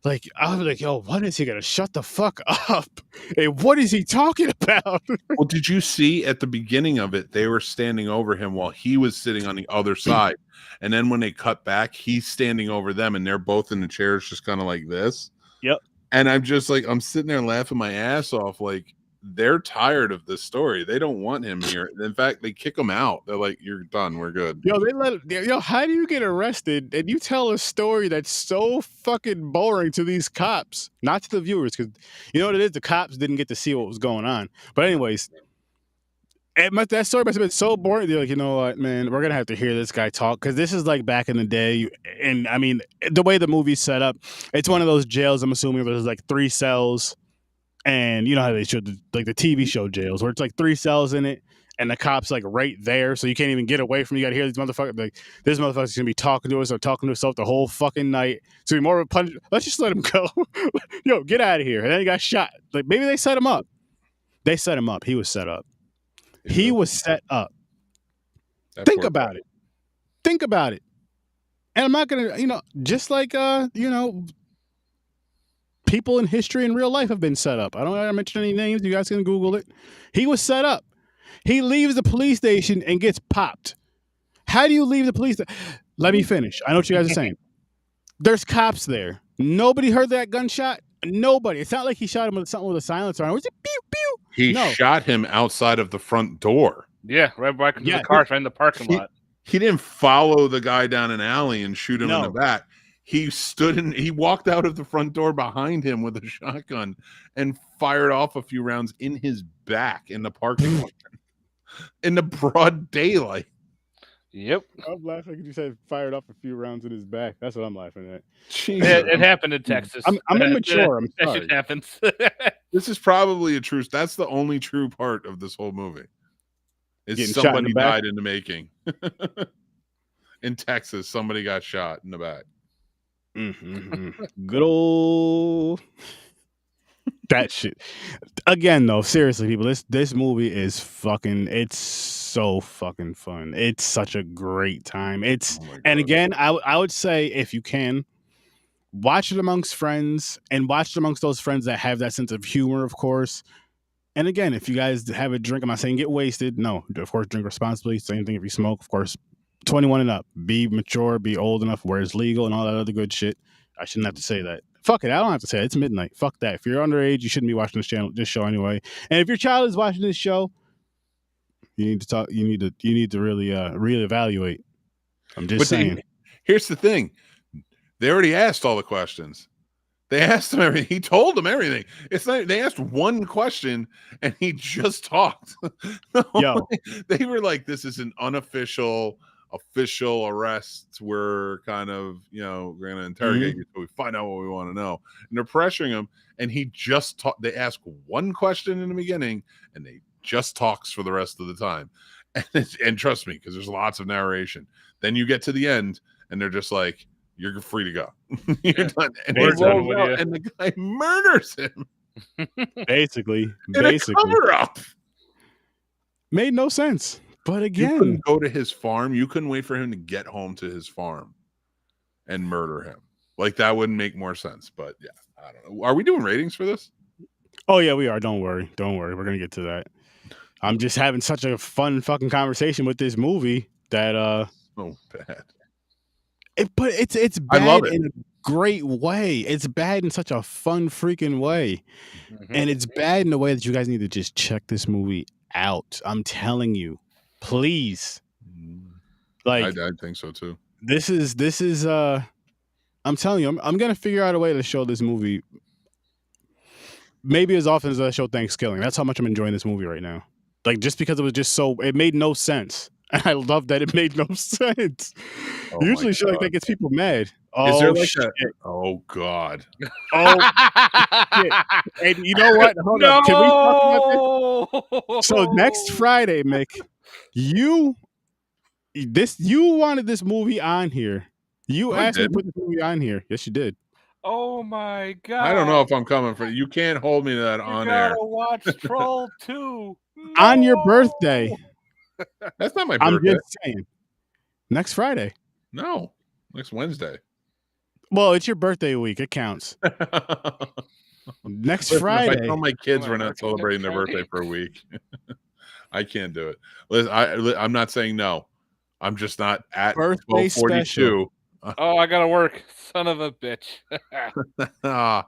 Like I was like, yo, when is he gonna shut the fuck up? Hey, what is he talking about? Well, did you see at the beginning of it, they were standing over him while he was sitting on the other side. And then when they cut back, he's standing over them and they're both in the chairs just kind of like this. Yep. And I'm just like, I'm sitting there laughing my ass off. Like, they're tired of this story. They don't want him here. In fact, they kick him out. They're like, you're done. We're good. Yo, how do you get arrested and you tell a story that's so fucking boring to these cops, not to the viewers? Because you know what it is? The cops didn't get to see what was going on. But anyways, that story must have been so boring. They're like, you know what, man, we're going to have to hear this guy talk. Because this is like back in the day. And I mean, the way the movie's set up, it's one of those jails, I'm assuming there's like 3 cells. And you know how they showed like the TV show jails where it's like 3 cells in it and the cops like right there. So you can't even get away from, you got to hear these motherfuckers. Like this motherfucker's going to be talking to us or talking to himself the whole fucking night. So be more of a punch. Let's just let him go. Yo, get out of here. And then he got shot. Like maybe they set him up. They set him up. He was set up. He was set up. Think about it. Think about it. And I'm not going to, just like, people in history in real life have been set up. I don't want to mention any names. You guys can Google it. He was set up. He leaves the police station and gets popped. How do you leave the police? Let me finish. I know what you guys are saying. There's cops there. Nobody heard that gunshot. Nobody. It's not like he shot him with something with a silencer on. It was a pew pew. He shot him outside of the front door. Yeah, right back into the car in the parking lot. He didn't follow the guy down an alley and shoot him in the back. He walked out of the front door behind him with a shotgun and fired off a few rounds in his back in the parking lot in the broad daylight. Yep. I'm laughing because you said fired off a few rounds in his back. That's what I'm laughing at. It happened in Texas. I'm immature. I'm sorry. That shit happens. This is probably a true. That's the only true part of this whole movie. Is somebody died in the making. In Texas, somebody got shot in the back. Good old that shit. Again, though, seriously, people, this movie is fucking. It's so fucking fun. It's such a great time. And again, I would say if you can watch it amongst friends and watch it amongst those friends that have that sense of humor, of course. And again, if you guys have a drink, I'm not saying get wasted. No, of course, drink responsibly. Same thing if you smoke, of course. 21 and up. Be mature, be old enough where it's legal and all that other good shit. I shouldn't have to say that. Fuck it, I don't have to say it. It's midnight. Fuck that. If you're underage, you shouldn't be watching this show anyway. And if your child is watching this show, you need to talk. You need to really reevaluate. I'm just saying. Here's the thing: They already asked all the questions. They asked him everything. He told them everything. It's not. They asked one question and he just talked. Yo. They were like, "This is an unofficial, official arrest. We're kind of, we're going to interrogate you so we find out what we want to know." And they're pressuring him. And he just talked. They ask one question in the beginning, and they just talks for the rest of the time. And trust me, because there's lots of narration. Then you get to the end, and they're just like, "You're free to go." You're done. And, he rolls out, and the guy murders him. Basically. A cover-up. Made no sense. But again, you couldn't go to his farm. You couldn't wait for him to get home to his farm and murder him. Like, that wouldn't make more sense. But yeah, I don't know. Are we doing ratings for this? Oh yeah, we are. Don't worry. We're gonna get to that. I'm just having such a fun fucking conversation with this movie that so bad. But it's bad I love it. in a great way. It's bad in such a fun freaking way. And it's bad in a way that you guys need to just check this movie out. I'm telling you. Please. Like, I think so too. This is I'm telling you, I'm gonna figure out a way to show this movie maybe as often as I show Thanksgiving. That's how much I'm enjoying this movie right now. Like, just because it was just it made no sense. And I love that it made no sense. Usually shit like that gets people mad. Is there like oh God. Oh shit. And you know what? Hold up. Can we talk about this? So next Friday, Mick, you wanted this movie on here. You asked me to put this movie on here. Yes, you did. Oh my God. I don't know if I'm coming for you. Can't hold me to that on air. You gotta watch Troll 2. No! On your birthday. That's not my birthday. I'm just saying. Next Friday. No. Next Wednesday. Well, it's your birthday week. It counts. Next Friday. If I tell my kids we're not celebrating their birthday for a week, I can't do it. Listen, I'm not saying no. I'm just not at birthday 12:42. Oh, I gotta work. Son of a bitch.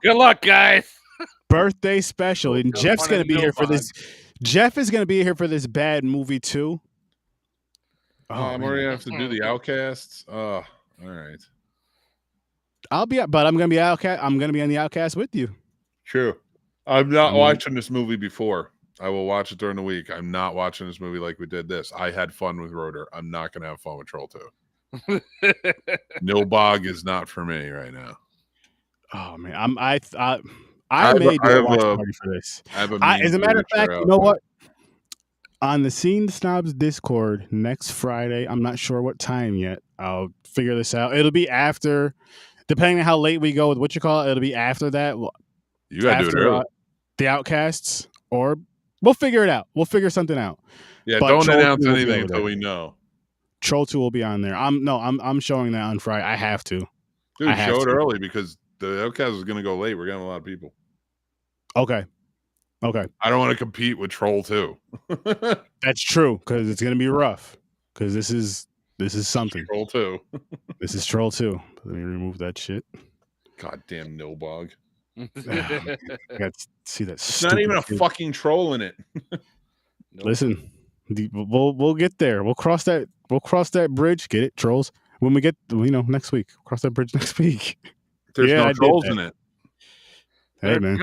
Good luck, guys. Birthday special. And Jeff's gonna be here for this. Jeff is gonna be here for this bad movie too. I'm already gonna have to do the Outcasts. Oh, all right. I'm gonna be Outcast. I'm gonna be on the Outcast with you. True. I'm not watching this movie before. I will watch it during the week. I'm not watching this movie like we did this. I had fun with R.O.T.O.R. I'm not gonna have fun with Troll 2. No Bog is not for me right now. Oh man, I made a watch party for this. As a matter of fact, you know what? On the Scene Snobs Discord next Friday, I'm not sure what time yet. I'll figure this out. It'll be after, depending on how late we go with what you call it. It'll be after that. You gotta do it early. The Outcasts, or we'll figure it out. We'll figure something out. Yeah, but don't announce anything until we know. Troll 2 will be on there. I'm showing that on Friday. I have to. Dude, show it early because the Outcast is going to go late. We're getting a lot of people. Okay. I don't want to compete with Troll 2. That's true, because it's going to be rough. Because this is something. Troll 2. This is Troll 2. Let me remove that shit. Goddamn Nilbog. I got to see that. It's not even a fucking troll in it. Listen. We'll get there. We'll cross that bridge. Get it, trolls? When we get, next week. Cross that bridge next week. There's no trolls in it. Hey man,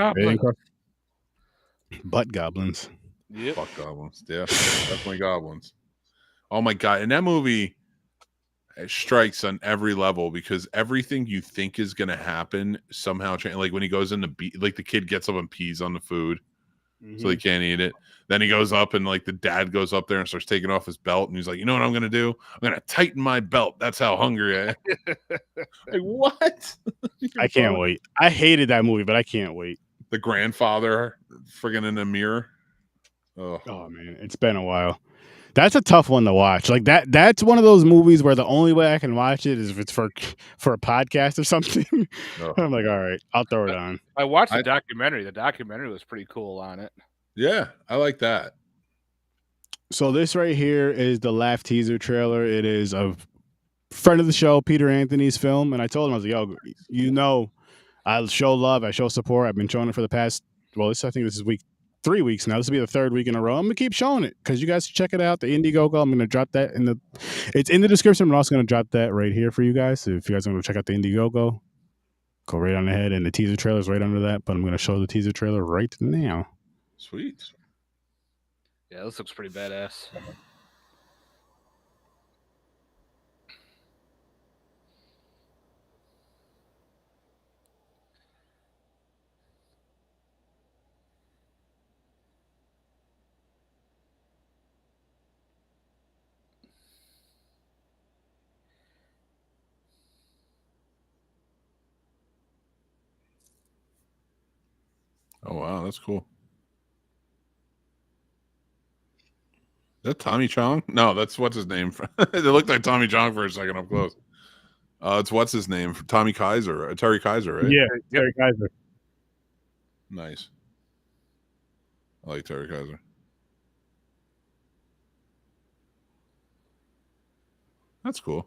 butt goblins. Yep. Fuck goblins. Yeah, definitely goblins. Oh my God! And that movie strikes on every level because everything you think is going to happen somehow change. Like when he goes in like the kid gets up and pees on the food. So he can't eat it. Then he goes up and like the dad goes up there and starts taking off his belt and he's like, you know what I'm going to do? I'm going to tighten my belt. That's how hungry I am. Like, what? I can't wait. I hated that movie, but I can't wait. The grandfather friggin' in the mirror. Oh man, it's been a while. That's a tough one to watch. Like that's one of those movies where the only way I can watch it is if it's for a podcast or something. I'm like, all right, I'll throw it on. I watched the documentary. The documentary was pretty cool on it. Yeah, I like that. So this right here is the Laugh teaser trailer. It is a friend of the show, Peter Anthony's film. And I told him, I was like, yo, I show love, I show support. I've been showing it for the past, I think this is week 3 weeks now. This will be the 3rd week in a row. I'm gonna keep showing it because you guys should check it out. The Indiegogo. I'm gonna drop that it's in the description. I'm also gonna drop that right here for you guys. So if you guys want to check out the Indiegogo, go right on ahead. And the teaser trailer is right under that. But I'm gonna show the teaser trailer right now. Sweet. Yeah, this looks pretty badass. Oh wow, that's cool. Is that Tommy Chong? No, that's what's his name. It looked like Tommy Chong for a second up close. It's what's his name? Tommy Kaiser, Terry Kaiser, right? Yeah, Terry Kaiser. Nice. I like Terry Kaiser. That's cool.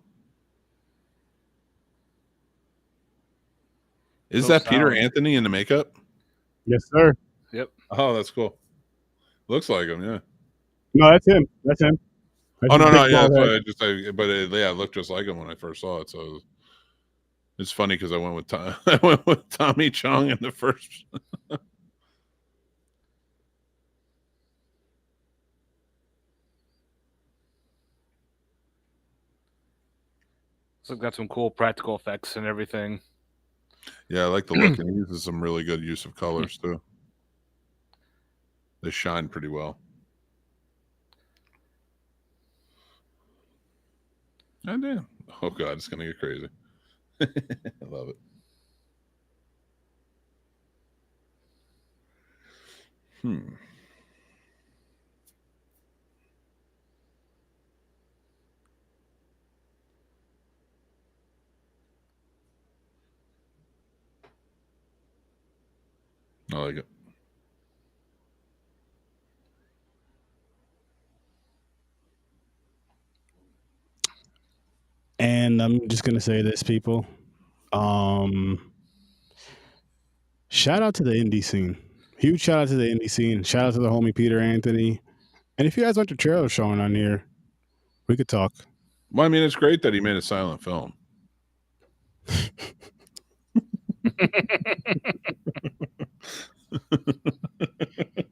Is that Peter Anthony in the makeup? Yes, sir. Yep. Oh, that's cool. Looks like him, yeah. No, that's him. That's him. That's oh no, yeah, it looked just like him when I first saw it. So it's funny because I went with Tommy Chong in the first. So it's got some cool practical effects and everything. Yeah, I like the look, and he uses some really good use of colors too. They shine pretty well. Oh damn! Oh god, it's gonna get crazy. I love it. I like it. And I'm just gonna say this, people. Shout out to the indie scene. Huge shout out to the indie scene. Shout out to the homie Peter Anthony. And if you guys want your trailer showing on here, we could talk. Well, I mean, it's great that he made a silent film.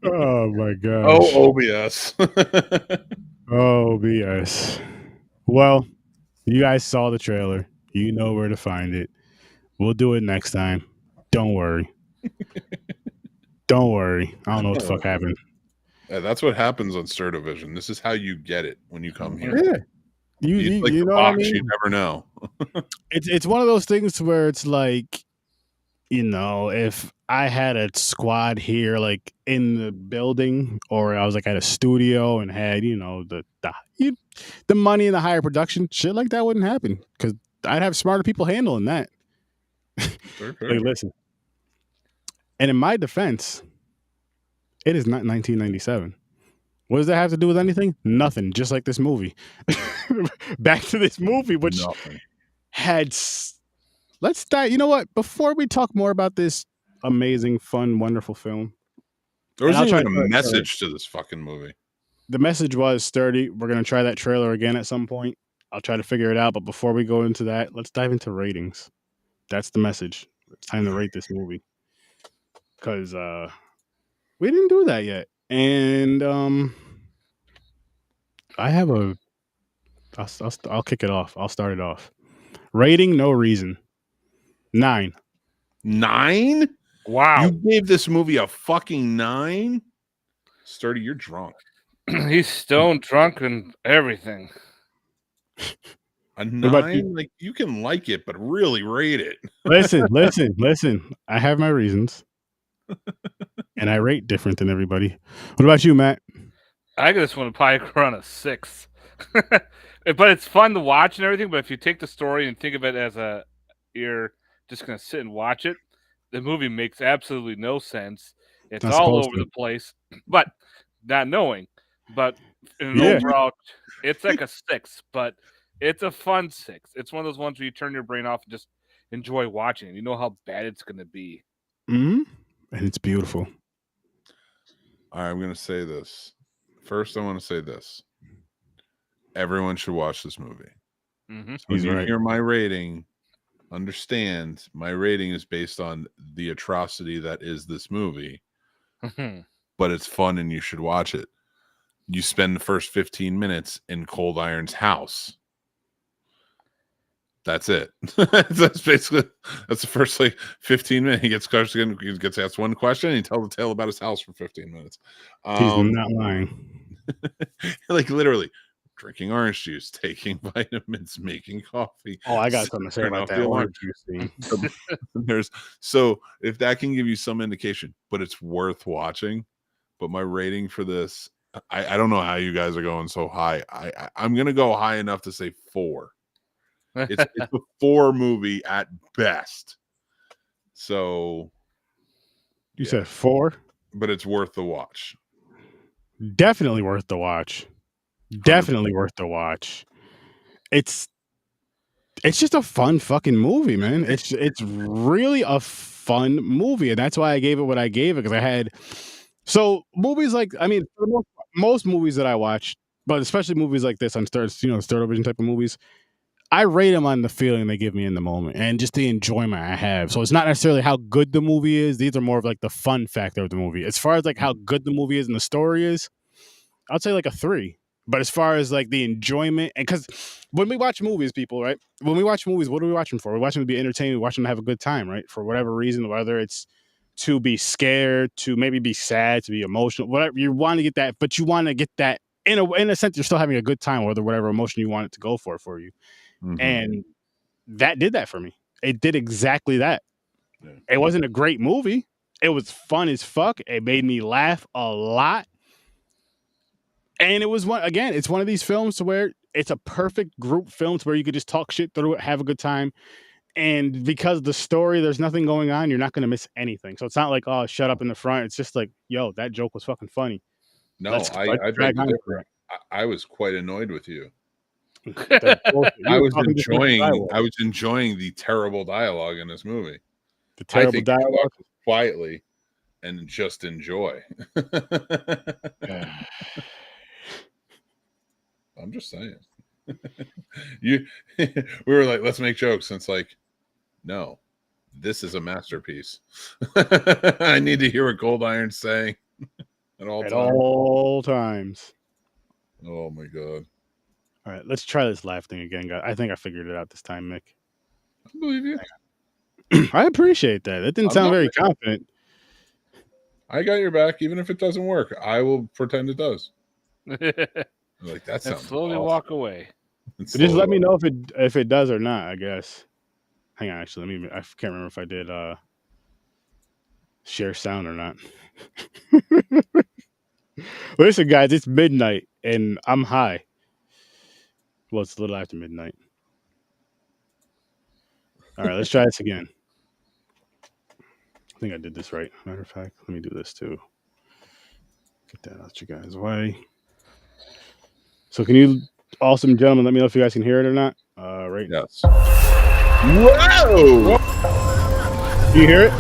Oh my gosh. Oh, OBS. OBS. Well, you guys saw the trailer. You know where to find it. We'll do it next time. Don't worry. Don't worry. I don't know what the fuck happened. Yeah, that's what happens on Sturd Vision. This is how you get it when you come here. Yeah. You know what I mean? You never know. It's one of those things where it's like, you know, if I had a squad here, like in the building, or I was like at a studio and had, you know, the money and the higher production, shit like that wouldn't happen because I'd have smarter people handling that. Sure. Like, listen. And in my defense, it is not 1997. What does that have to do with anything? Nothing. Just like this movie. Back to this movie, which had. Let's dive. You know what? Before we talk more about this amazing, fun, wonderful film, there wasn't even a message to this fucking movie. The message was sturdy. We're gonna try that trailer again at some point. I'll try to figure it out. But before we go into that, let's dive into ratings. That's the message. It's time to rate this movie because we didn't do that yet, and I have a. I'll kick it off. I'll start it off. Rating, no reason. 9. 9? Wow. You gave this movie a fucking 9? Sturdy, you're drunk. He's stone drunk and everything. A 9? Like, you can like it, but really rate it. Listen. I have my reasons. And I rate different than everybody. What about you, Matt? I give this one probably around a 6. But it's fun to watch and everything. But if you take the story and think of it as you're just going to sit and watch it, the movie makes absolutely no sense. It's all over the place, but not knowing. But in an overall, it's like a 6, but it's a fun 6. It's one of those ones where you turn your brain off and just enjoy watching it. You know how bad it's going to be. Mm-hmm. And it's beautiful. All right, I'm going to say this. First, I want to say this. Everyone should watch this movie. Mm-hmm. So when you hear my rating, understand my rating is based on the atrocity that is this movie. But it's fun and you should watch it. You spend the first 15 minutes in Cold Iron's house. That's it. That's basically the first 15 minutes. He gets asked one question and he tells the tale about his house for 15 minutes. He's not lying. Like literally drinking orange juice, taking vitamins, making coffee. Oh, I got something to say about that orange juice scene. So if that can give you some indication, but it's worth watching. But my rating for this, I don't know how you guys are going so high. I'm gonna go high enough to say 4. It's a 4 movie at best. So you said 4, but it's worth the watch. Definitely worth the watch. Definitely worth the watch. It's just a fun fucking movie, man. It's really a fun movie, and that's why I gave it what I gave it, because I had movies like, I mean, for most movies that I watch, but especially movies like this on Sturd, Sturd Vision type of movies, I rate them on the feeling they give me in the moment and just the enjoyment I have. So it's not necessarily how good the movie is. These are more of like the fun factor of the movie. As far as like how good the movie is and the story is, I'd say like a 3. But as far as like the enjoyment, and because when we watch movies, people, right? When we watch movies, what are we watching for? We're watching to be entertained. We're watching to have a good time, right? For whatever reason, whether it's to be scared, to maybe be sad, to be emotional, whatever. You want to get that, but you want to get that in a sense, you're still having a good time, whatever emotion you want it to go for you. Mm-hmm. And that did that for me. It did exactly that. Yeah. It wasn't a great movie. It was fun as fuck. It made me laugh a lot. And it was it's one of these films to where it's a perfect group film to where you could just talk shit through it, have a good time. And because the story, there's nothing going on, you're not going to miss anything. So it's not like, oh, shut up in the front. It's just like, yo, that joke was fucking funny. No, I was quite annoyed with you. I was enjoying the terrible dialogue in this movie. The terrible dialogue quietly and just enjoy. I'm just saying. We were like, let's make jokes. And it's like, no, this is a masterpiece. I need to hear what Cold Iron's saying at all times. Oh my god. All right, let's try this laugh thing again, guys. I think I figured it out this time, Mick. I believe you. I appreciate that. That didn't sound very confident. I got your back, even if it doesn't work. I will pretend it does. Like that sounds. And slowly walk away. Just let me know if it does or not. I guess. Hang on, actually, I can't remember if I did share sound or not. Listen, guys, it's midnight and I'm high. Well, it's a little after midnight. All right, let's try this again. I think I did this right. Matter of fact, let me do this too. Get that out you guys' way. So can you, awesome gentlemen, let me know if you guys can hear it or not. Right. Yes. Whoa! Do you hear it?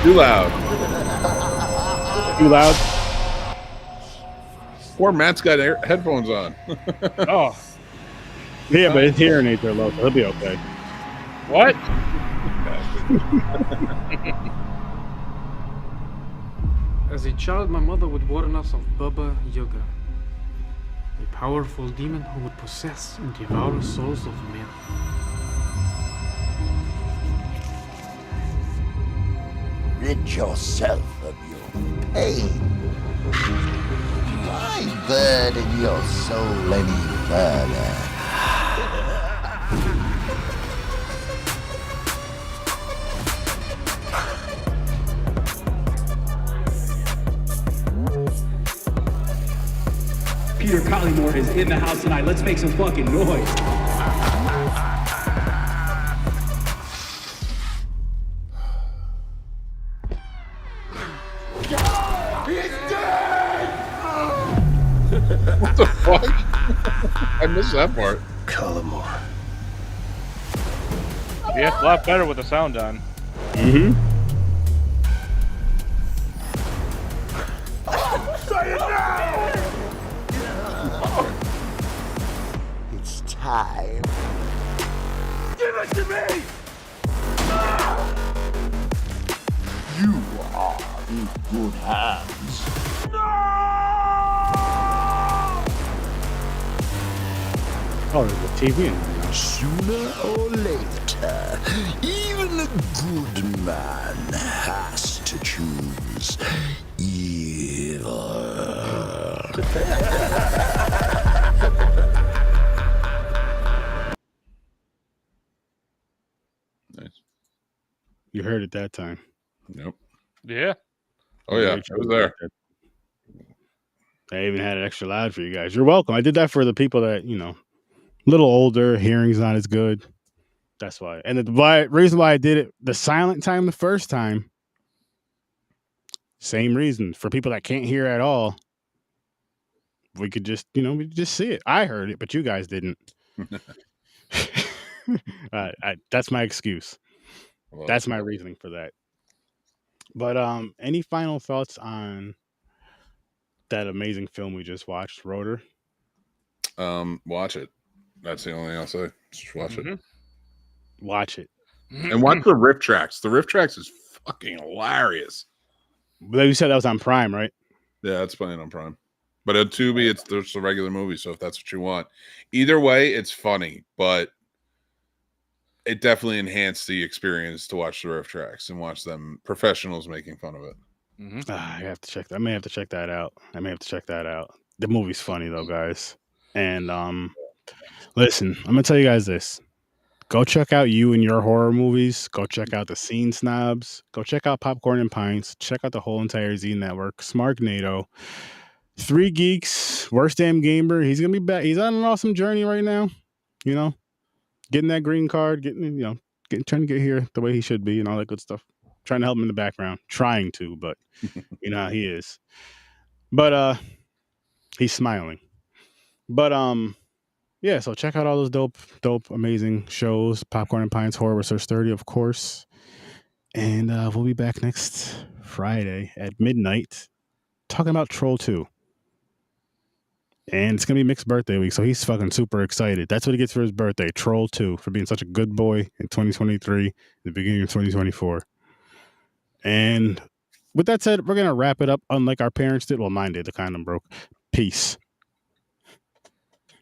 Too loud. Too loud? Poor Matt's got headphones on. Oh. Yeah, but his hearing aids are low, so he'll be okay. What? As a child, my mother would warn us of Baba Yaga, a powerful demon who would possess and devour souls of men. Rid yourself of your pain. Why burden your soul any further? Peter Collymore is in the house tonight. Let's make some fucking noise. What the fuck? I missed that part. Collymore. Yeah, it's a lot better with the sound on. Mm-hmm. time. Give it to me! You are in good hands. Oh, there's a TV in there. Sooner or later, even a good man has to choose evil. Nice. You heard it that time. Nope. Yeah. Oh yeah, I was there. I even had it extra loud for you guys. You're welcome. I did that for the people that, you know, a little older, hearing's not as good. That's why. And the reason why I did it the silent time the first time, same reason. For people that can't hear at all, we could just, you know, we could just see it. I heard it, but you guys didn't. That's my excuse. Well, That's my reasoning for that. But any final thoughts on that amazing film we just watched, R.O.T.O.R? Watch it. That's the only thing I'll say. Just watch it. Watch it. And watch the riff tracks. The riff tracks is fucking hilarious. But you said that was on Prime, right? Yeah, it's playing on Prime. But at Tubi, there's a regular movie, so if that's what you want. Either way, it's funny, but it definitely enhanced the experience to watch the riff tracks and watch them professionals making fun of it. I have to check that. I may have to check that out. The movie's funny though, guys. And listen, I'm gonna tell you guys this. Go check out You and Your Horror Movies. Go check out the Scene Snobs. Go check out Popcorn and Pints. Check out the whole entire Z Network. Smarknado. 3 Geeks. Worst Damn Gamer. He's gonna be back. He's on an awesome journey right now. You know, getting that green card, trying to get here the way he should be, and all that good stuff. Trying to help him in the background. Trying to, but you know how he is. But he's smiling. But yeah, so check out all those dope, amazing shows. Popcorn and Pints, Horror with Sir Sturdy, of course. And we'll be back next Friday at midnight talking about Troll 2. And it's going to be Mick's birthday week, so he's fucking super excited. That's what he gets for his birthday, Troll 2, for being such a good boy in 2023, the beginning of 2024. And with that said, we're going to wrap it up unlike our parents did. Well, mine did. The condom broke. Peace.